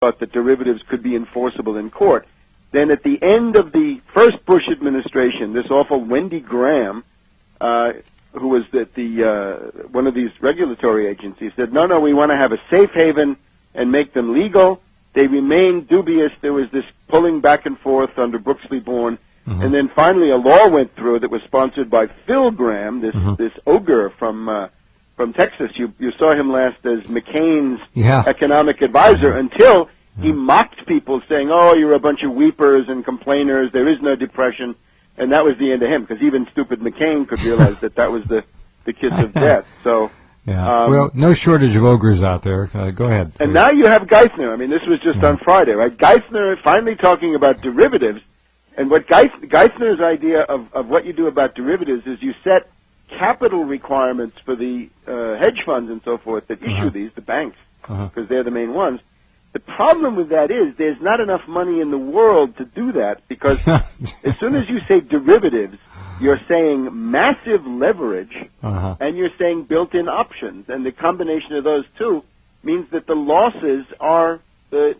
thought that derivatives could be enforceable in court. Then at the end of the first Bush administration, this awful Wendy Graham, who was at the one of these regulatory agencies, said, no, we want to have a safe haven and make them legal. They remained dubious. There was this pulling back and forth under Brooks v. Bourne. And then finally a law went through that was sponsored by Phil Graham, this ogre from Texas. You saw him last as McCain's economic advisor until he mocked people saying, oh, you're a bunch of weepers and complainers. There is no depression. And that was the end of him, because even stupid McCain could realize that was the kiss of death. So, well, no shortage of ogres out there. Go ahead. And now you have Geithner. I mean, this was just on Friday, right? Geithner finally talking about derivatives. And what Geithner's idea of what you do about derivatives is you set capital requirements for the hedge funds and so forth that issue these, the banks, because they're the main ones. The problem with that is there's not enough money in the world to do that, because as soon as you say derivatives, you're saying massive leverage, and you're saying built-in options. And the combination of those two means that the losses are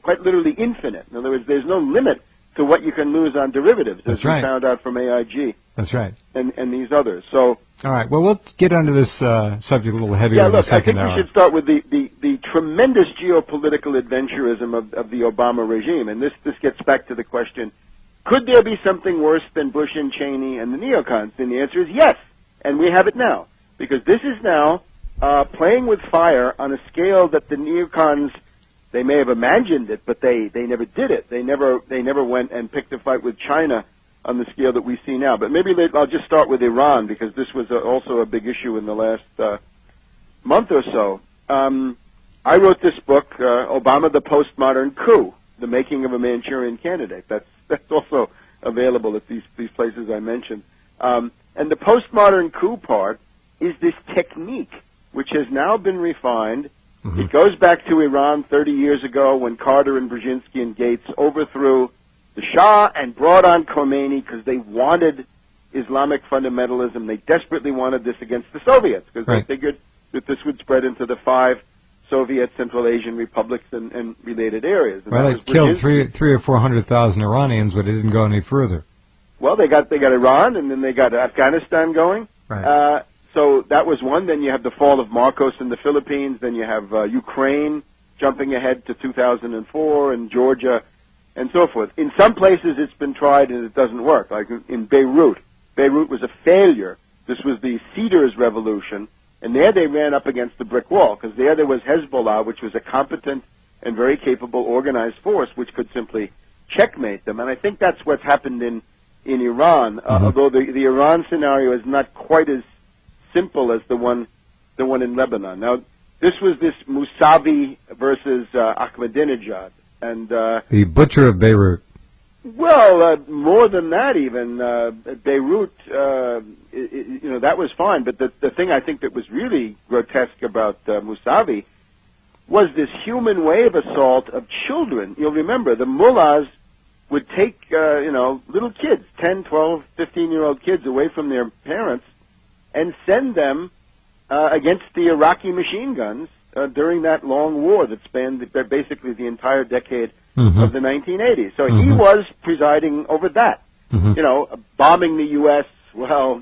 quite literally infinite. In other words, there's no limit to what you can lose on derivatives, as we found out from AIG. That's right. And these others. So, all right. Well, we'll get onto this subject a little heavier in the second hour. I think we should start with the tremendous geopolitical adventurism of the Obama regime. And this gets back to the question, could there be something worse than Bush and Cheney and the neocons? And the answer is yes. And we have it now. Because this is now playing with fire on a scale that the neocons, they may have imagined it, but they never did it. They never went and picked a fight with China on the scale that we see now. But maybe I'll just start with Iran, because this was also a big issue in the last month or so. I wrote this book, Obama the Postmodern Coup, The Making of a Manchurian Candidate. That's also available at these places I mentioned. And the postmodern coup part is this technique, which has now been refined. It goes back to Iran 30 years ago when Carter and Brzezinski and Gates overthrew the Shah and brought on Khomeini because they wanted Islamic fundamentalism. They desperately wanted this against the Soviets because they figured that this would spread into the 5 Soviet Central Asian republics and related areas. And well, they killed 300,000 or 400,000 Iranians, but it didn't go any further. Well, they got Iran, and then they got Afghanistan going. Right. So that was one. Then you have the fall of Marcos in the Philippines. Then you have Ukraine jumping ahead to 2004 and Georgia and so forth. In some places it's been tried and it doesn't work, like in Beirut. Beirut was a failure. This was the Cedars Revolution, and there they ran up against the brick wall because there was Hezbollah, which was a competent and very capable organized force which could simply checkmate them. And I think that's what's happened in Iran, although the Iran scenario is not quite as simple as the one in Lebanon. Now, this was this Mousavi versus Ahmadinejad, and the butcher of Beirut. Well, more than that, even Beirut. That was fine. But the thing I think that was really grotesque about Mousavi was this human wave assault of children. You'll remember the mullahs would take little kids, 10, 12, 15-year-old kids away from their parents and send them against the Iraqi machine guns during that long war that spanned basically the entire decade of the 1980s. So he was presiding over that. Bombing the U.S., well,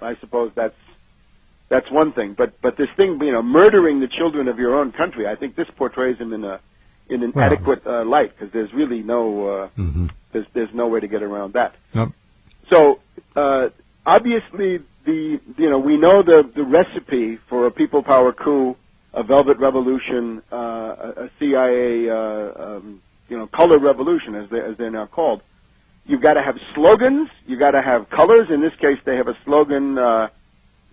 I suppose that's one thing. But this thing, murdering the children of your own country, I think this portrays him in an adequate light, because there's really no there's no way to get around that. Yep. So obviously we know the recipe for a people power coup, a velvet revolution, a CIA color revolution, as they're now called. You've got to have slogans. You've got to have colors. In this case, they have a slogan,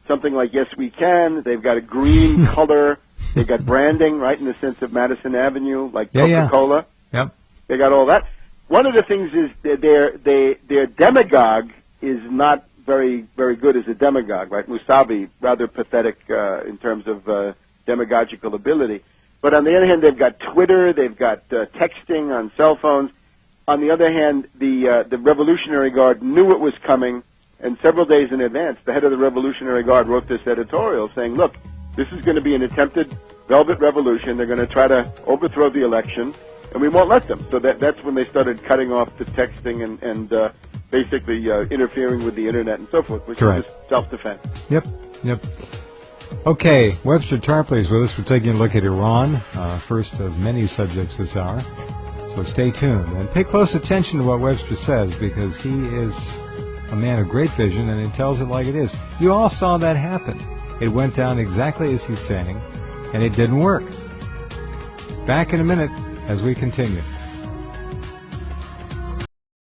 something like "Yes, we can." They've got a green color. They got branding, right, in the sense of Madison Avenue, like Coca-Cola. Yep. They got all that. One of the things is their demagogue is not very, very good as a demagogue, right? Mousavi, rather pathetic in terms of demagogical ability. But on the other hand, they've got Twitter, they've got texting on cell phones. On the other hand, the Revolutionary Guard knew it was coming, and several days in advance, the head of the Revolutionary Guard wrote this editorial saying, look, this is going to be an attempted velvet revolution. They're going to try to overthrow the election. and we won't let them. So that's when they started cutting off the texting and basically interfering with the internet and so forth, which Correct. is just self-defense. Yep. Okay, Webster Tarpley is with us. We're taking a look at Iran, first of many subjects this hour. So stay tuned and pay close attention to what Webster says, because he is a man of great vision and he tells it like it is. You all saw that happen. It went down exactly as he's saying, and it didn't work. Back in a minute as we continue.